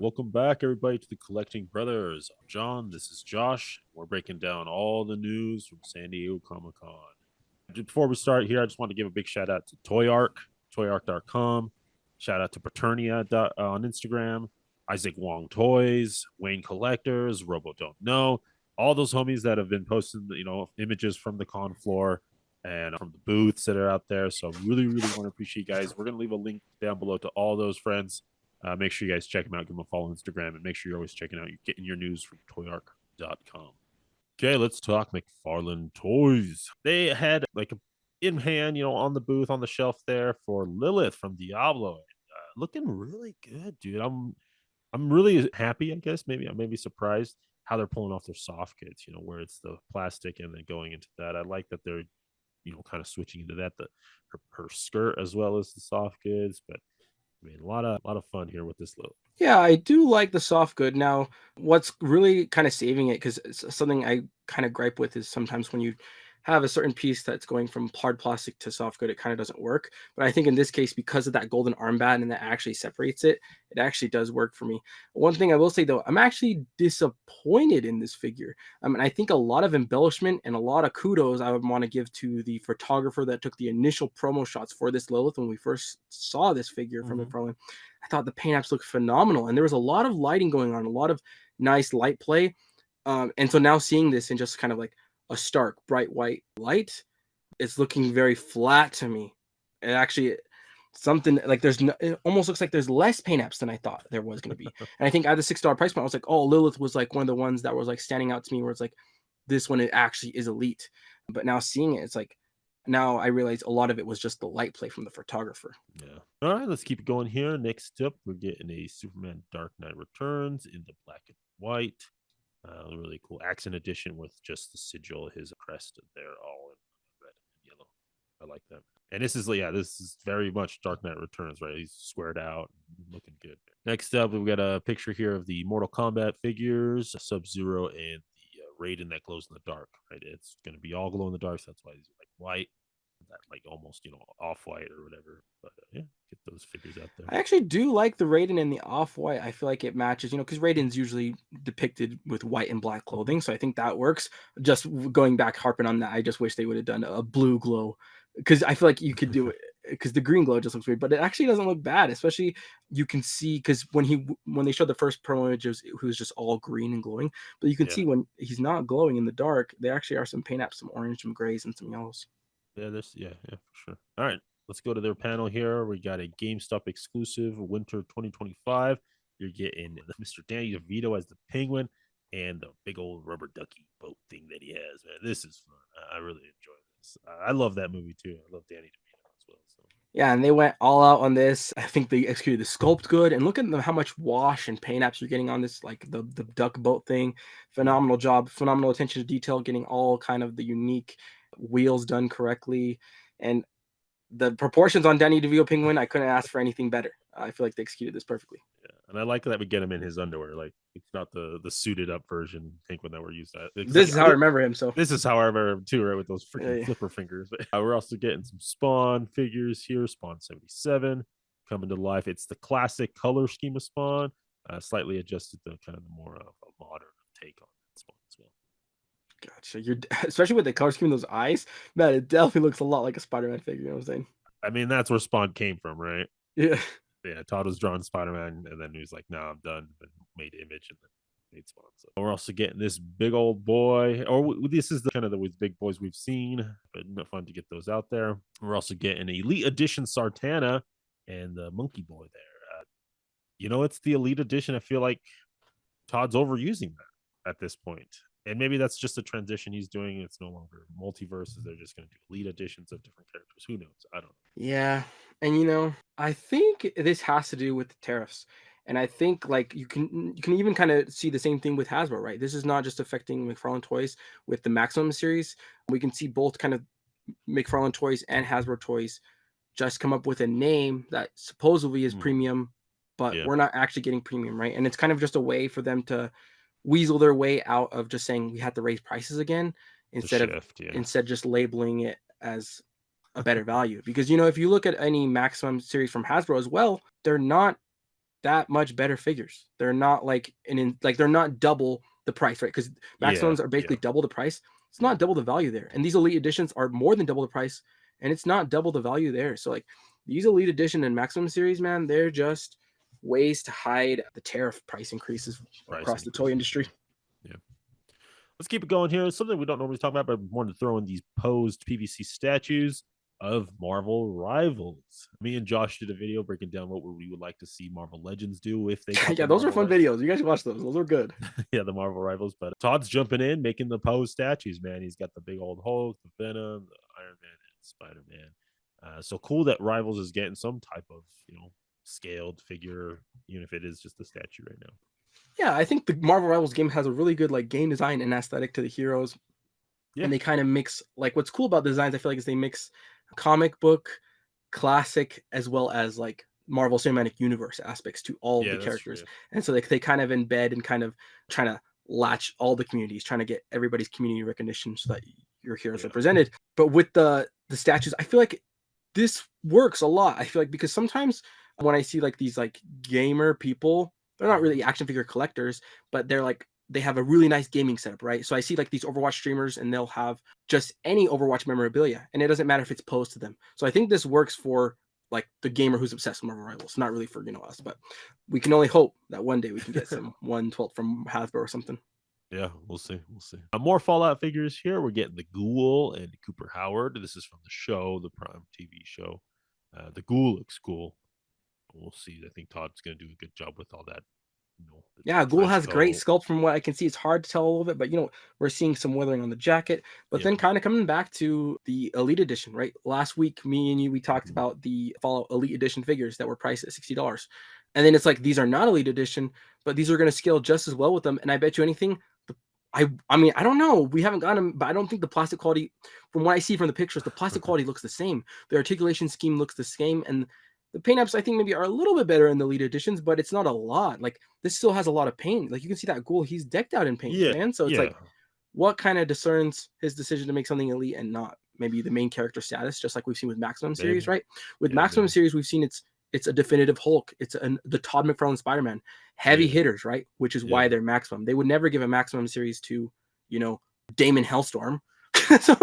welcome back, everybody, to the Collecting Brothers. I'm John. This is Josh. We're breaking down all the news from San Diego Comic Con. Before we start here, I just want to give a big shout out to ToyArk, toyark.com. Shout out to Paternia on Instagram, Isaac Wong Toys, Wayne Collectors, Robo Don't Know, all those homies that have been posting, images from the con floor and from the booths that are out there. So really, really want to appreciate you guys. We're going to leave a link down below to all those friends. Make sure you guys check them out. Give them a follow on Instagram, and make sure you're always checking out. You're getting your news from toyark.com. Okay, let's talk McFarlane Toys. They had like a in hand, on the booth on the shelf there for Lilith from Diablo. Looking really good, dude. I'm really happy. I guess maybe I may be surprised how they're pulling off their soft goods. Where it's the plastic and then going into that. I like that they're kind of switching into that. Her skirt as well as the soft goods, but I mean, a lot of fun here with this look. Yeah, I do like the soft good. Now, what's really kind of saving it, because something I kind of gripe with is sometimes when you have a certain piece that's going from hard plastic to soft good, it kind of doesn't work. But I think in this case, because of that golden armband and that actually separates it, it actually does work for me. One thing I will say though, I'm actually disappointed in this figure. I mean, I think a lot of embellishment and a lot of kudos I would want to give to the photographer that took the initial promo shots for this Lilith when we first saw this figure from McFarlane. I thought the paint apps looked phenomenal, and there was a lot of lighting going on, a lot of nice light play. And so now seeing this in just kind of like a stark, bright white light, it's looking very flat to me. It actually something like it almost looks like there's less paint apps than I thought there was going to be. And I think at the $6 price point, I was like, oh, Lilith was like one of the ones that was like standing out to me where it's like, this one, it actually is elite. But now seeing it, it's like, now I realize a lot of it was just the light play from the photographer. Yeah. All right, let's keep it going here. Next up, we're getting a Superman Dark Knight Returns in the black and white. Really cool accent edition with just the sigil, his crest there, all in red and yellow. I like that. And this is very much Dark Knight Returns, right? He's squared out, looking good. Next up, we've got a picture here of the Mortal Kombat figures, Sub-Zero and the Raiden that glows in the dark, right? It's going to be all glow in the dark, so that's why these are like white, that like almost off white or whatever. But yeah, get those figures out there. I actually do like the Raiden and the off-white. I feel like it matches, because Raiden's usually depicted with white and black clothing, so I think that works. Just going back, harping on that, I just wish they would have done a blue glow, because I feel like you could do it, because the green glow just looks weird, but it actually doesn't look bad. Especially you can see, because when they showed the first promo images, it was just all green and glowing, but you can see when he's not glowing in the dark, there actually are some paint apps, some orange, some grays, and some yellows. Yeah, for sure. All right, let's go to their panel here. We got a GameStop exclusive Winter 2025. You're getting Mr. Danny DeVito as the Penguin and the big old rubber ducky boat thing that he has. Man, this is fun. I really enjoy this. I love that movie too. I love Danny DeVito as well. So. Yeah, and they went all out on this. I think they executed the sculpt good, and look at how much wash and paint apps you're getting on this, like the duck boat thing. Phenomenal job, phenomenal attention to detail, getting all kind of the unique wheels done correctly, and the proportions on Danny DeVito Penguin. I couldn't ask for anything better. I feel like they executed this perfectly. Yeah, and I like that we get him in his underwear. Like it's not the suited up version Penguin that we're used to. This is how I remember him. So this is how I remember him too, right? With those freaking flipper fingers. We're also getting some Spawn figures here. Spawn 77 coming to life. It's the classic color scheme of Spawn, slightly adjusted to kind of the more of a modern take on Spawn as well. Gotcha. You're especially with the color scheme of those eyes, man. It definitely looks a lot like a Spider-Man figure. You know what I'm saying? I mean, that's where Spawn came from, right? Yeah. Yeah, Todd was drawing Spider-Man, and then he was like, "No, I'm done." And made Image, and then made Spawn. So we're also getting this big old boy, or this is the kind of the big boys we've seen, but fun to get those out there. We're also getting Elite Edition Sartana and the Monkey Boy there. It's the Elite Edition. I feel like Todd's overusing that at this point. And maybe that's just a transition he's doing. It's no longer multiverses. They're just going to do elite editions of different characters. Who knows? I don't know. Yeah. And I think this has to do with the tariffs. And I think like you can even kind of see the same thing with Hasbro, right? This is not just affecting McFarlane Toys with the Maximum series. We can see both kind of McFarlane Toys and Hasbro Toys just come up with a name that supposedly is premium, but we're not actually getting premium, right? And it's kind of just a way for them to weasel their way out of just saying we had to raise prices again instead just labeling it as a better value. Because if you look at any Maximum series from Hasbro as well, they're not that much better figures. They're not like they're not double the price, right? Because Yeah, maximums are basically yeah. double the price. It's not Mhm. double the value there. And these elite editions are more than double the price, and it's not double the value there. So like these elite edition and maximum series, man, they're just ways to hide the tariff price increases Price across the toy increases. industry. Yeah. Let's keep it going here. Something we don't normally talk about, but I wanted to throw in these posed PVC statues of Marvel rivals. Me and Josh did a video breaking down what we would like to see Marvel Legends do if they got Yeah, their those are Marvel fun rights. videos. You guys should watch those. Those are good. Yeah, the Marvel rivals. But Todd's jumping in, making the posed statues, man. He's got the big old Hulk, the Venom, the Iron Man, and Spider Man. So cool that Rivals is getting some type of, scaled figure, even if it is just a statue right now. Yeah, I think the Marvel Rivals game has a really good like game design and aesthetic to the heroes, Yeah. and they kind of mix like what's cool about the designs. I feel like is they mix comic book, classic, as well as like Marvel Cinematic Universe aspects to all of Yeah, the that's true. characters, and so like they kind of embed and kind of trying to latch all the communities, trying to get everybody's community recognition so that your heroes Yeah. represented. But with the statues, I feel like this works a lot. I feel like because sometimes when I see like these like gamer people, they're not really action figure collectors, but they're like they have a really nice gaming setup, right? So I see like these Overwatch streamers and they'll have just any Overwatch memorabilia, and it doesn't matter if it's posed to them. So I think this works for like the gamer who's obsessed with Marvel Rivals, not really for us, but we can only hope that one day we can get some 1/12 from Hasbro or something. Yeah, we'll see. We'll see. More Fallout figures here. We're getting the Ghoul and Cooper Howard. This is from the show, the Prime TV show. The Ghoul looks cool. We'll see. I think Todd's going to do a good job with all that. The Yeah, Ghoul trench has great coat. sculpt from what I can see. It's hard to tell a little bit, but we're seeing some weathering on the jacket. But Yeah. then kind of coming back to the Elite Edition, right? Last week, me and you, we talked Mhm. about the Fallout Elite Edition figures that were priced at $60. And then it's like these are not Elite Edition, but these are going to scale just as well with them. And I bet you anything, I mean, I don't know. We haven't got them, but I don't think the plastic quality, from what I see from the pictures, the plastic quality looks the same. The articulation scheme looks the same, and the paint apps I think maybe are a little bit better in the lead editions, but it's not a lot. Like this still has a lot of paint. Like you can see that Ghoul, he's decked out in paint, Yeah. man. So it's Yeah. like, what kind of discerns his decision to make something elite and not maybe the main character status, just like we've seen with Maximum series, Maybe. right? With Yeah, Maximum maybe. series, we've seen it's a definitive Hulk. It's the Todd McFarlane Spider-Man, heavy Yeah. hitters, right? Which is Yeah. why they're Maximum. They would never give a Maximum series to you know Damon Hellstorm. So,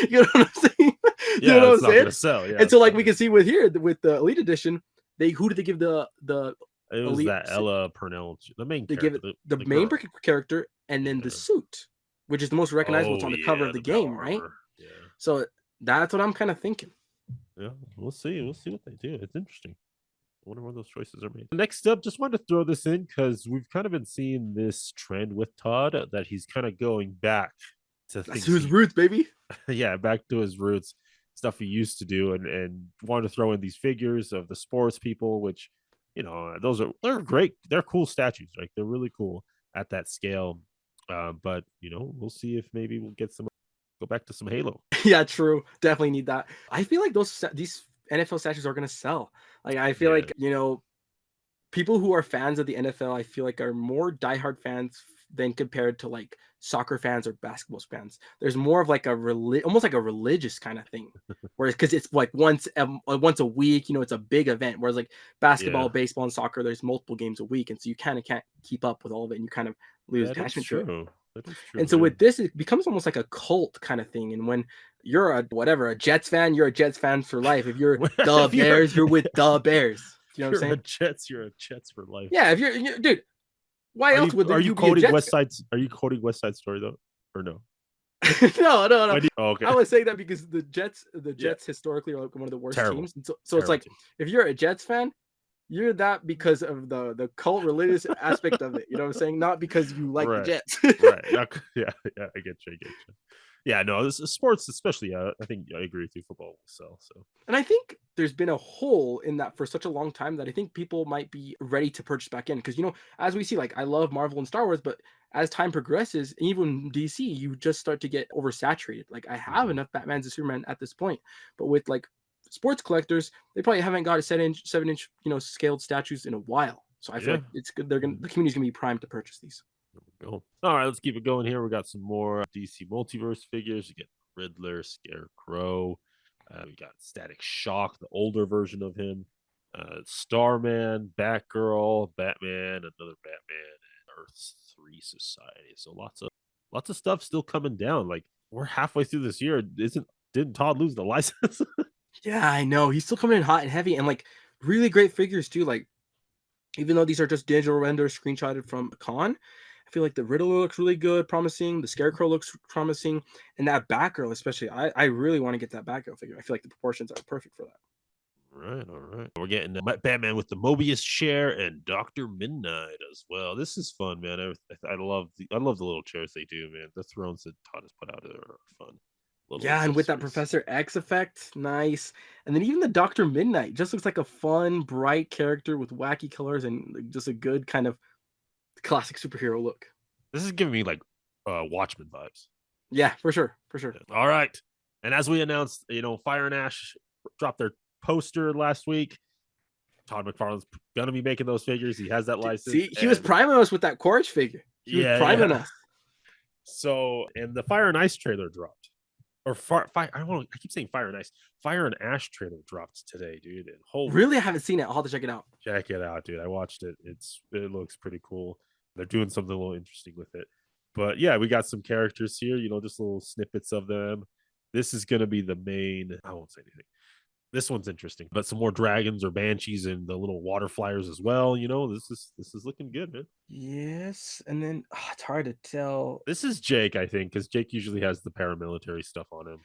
you know what I'm saying? You know Yeah, what I'm it's not saying? going to sell. Yeah, And so it's like not we going can to see with here with the Elite Edition, they who did they give the It was Elite? that Ella Purnell, the main They give character, it the, the the main girl. character and then the Yeah. suit, which is the most recognizable. It's Oh, on the cover yeah. of the The power game, right? armor. Yeah. So that's what I'm kind of thinking. Yeah. We'll see. We'll see what they do. It's interesting. I wonder where those choices are made. Next up, just wanted to throw this in because we've kind of been seeing this trend with Todd that he's kind of going back to That's things his he, roots, baby. yeah, back to his roots, stuff he used to do, and wanted to throw in these figures of the sports people, which, they're great. They're cool statues, like they're really cool at that scale. But we'll see if maybe we'll go back to some Halo. Yeah, true. Definitely need that. I feel like these NFL statues are gonna sell. Like I feel Yeah, like people who are fans of the NFL, I feel like are more diehard fans than compared to like soccer fans or basketball fans. There's more of like almost like a religious kind of thing. Whereas because it's like once a week, it's a big event. Whereas like yeah, basketball, baseball, and soccer, there's multiple games a week, and so you kind of can't keep up with all of it, and you kind of lose that is attachment to it. true. That is And true. so Yeah. with this, it becomes almost like a cult kind of thing. And when you're a Jets fan, you're a Jets fan for life. If you're the if you're Bears, you're with the Bears. You know what I'm saying? You're a Jets for life. Yeah, if dude, why else would Are you you be a quoting Jets West fan? Side? Are you quoting West Side Story though, or no? No, no, no. Oh, okay. I was saying that because the Yeah, Jets historically are like one of the worst terrible, teams. And so it's terrible like team. if you're a Jets fan, you're that because of the cult religious aspect of it. You know what I'm saying? Not because you like the Right, Jets. right. Yeah, yeah. I get you. I get you. Yeah, no, this is sports, especially. I think I agree with you. Football will sell. So And I think there's been a hole in that for such a long time that I think people might be ready to purchase back in. Because, as we see, like I love Marvel and Star Wars, but as time progresses, even DC, you just start to get oversaturated. Like I have mhm. enough Batmans and Superman at this point. But with like sports collectors, they probably haven't got a 7-inch, scaled statues in a while. So I feel Yeah. like it's good. The community's gonna be primed to purchase these. There we go. All right, let's keep it going here. We got some more DC multiverse figures. We get Riddler, Scarecrow. We got Static Shock, the older version of him. Starman, Batgirl, Batman, another Batman, and Earth 3 Society. So lots of stuff still coming down. Like we're halfway through this year. Didn't Todd lose the license? Yeah, I know. He's still coming in hot and heavy and like really great figures too. Like, even though these are just digital renders screenshotted from a con, I feel like the Riddler looks really good, promising. The Scarecrow looks promising, and that Batgirl, especially. I really want to get that Batgirl figure. I feel like the proportions are perfect for that. All right. We're getting Batman with the Mobius chair and Doctor Midnight as well. This is fun, man. I love the little chairs they do, man. The thrones that Todd has put out are fun. Little Yeah, and with that accessories. Professor X effect, nice. And then even the Doctor Midnight just looks like a fun, bright character with wacky colors and like, just a good kind of classic superhero look. This is giving me like Watchmen vibes. Yeah, for sure, for sure. All right. And as we announced, Fire and Ash dropped their poster last week. Todd McFarlane's gonna be making those figures. He has that license. See, he was priming us with that Quaritch figure. He was priming Yeah. us. So, and the Fire and Ice trailer dropped. Or fire, I don't know. I keep saying Fire and Ice. Fire and Ash trailer dropped today, dude. And Really, I haven't seen it. I'll have to check it out. check it out, dude. I watched it. It looks pretty cool. They're doing something a little interesting with it. But yeah, we got some characters here, just little snippets of them. This is gonna be the main. I won't say anything. This one's interesting, but some more dragons or banshees and the little water flyers as well. This is looking good, man. Yes, and then it's hard to tell. This is Jake, I think, because Jake usually has the paramilitary stuff on him.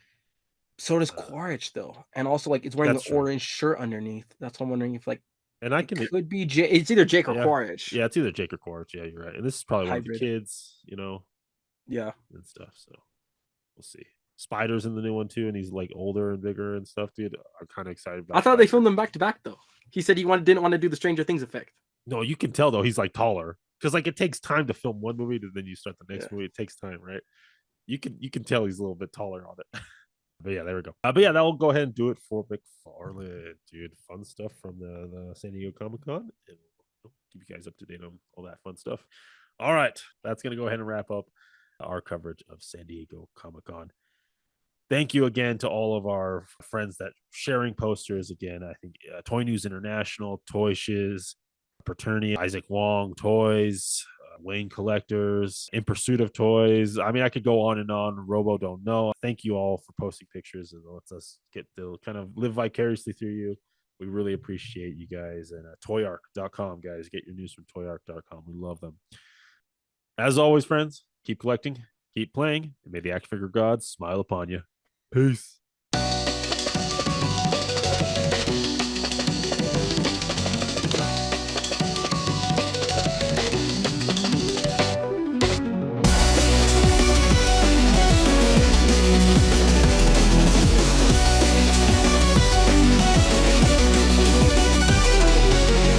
So does Quaritch though, and also like it's wearing the That's true. orange shirt underneath. That's what I'm wondering if like And I it can, could be Jake. It's either Jake or yeah, Quaritch. yeah, it's either Jake or Quartz. Yeah, you're right. And this is probably one of the Hybrid. kids, Yeah. and stuff. So we'll see. Spider's in the new one too, and he's like older and bigger and stuff, dude. I'm kind of excited about. I thought they Spider. filmed them back to back though. He said didn't want to do the Stranger Things effect. No, you can tell though he's like taller because like it takes time to film one movie, and then you start the next movie. It takes time, right? You can tell he's a little bit taller on it. But yeah, there we go. But yeah, that will go ahead and do it for McFarlane, dude. Fun stuff from the San Diego Comic-Con, and we'll keep you guys up to date on all that fun stuff. All right, that's gonna go ahead and wrap up our coverage of San Diego Comic-Con. Thank you again to all of our friends that sharing posters. Again, I think Toy News International, Toy Shiz, Paterni, Isaac Wong, Toys, Wayne Collectors, In Pursuit of Toys. I mean, I could go on and on. Robo Don't Know. Thank you all for posting pictures and lets us get to kind of live vicariously through you. We really appreciate you guys. And toyark.com, guys. Get your news from toyark.com. We love them. As always, friends, keep collecting, keep playing, and may the action figure gods smile upon you. Peace.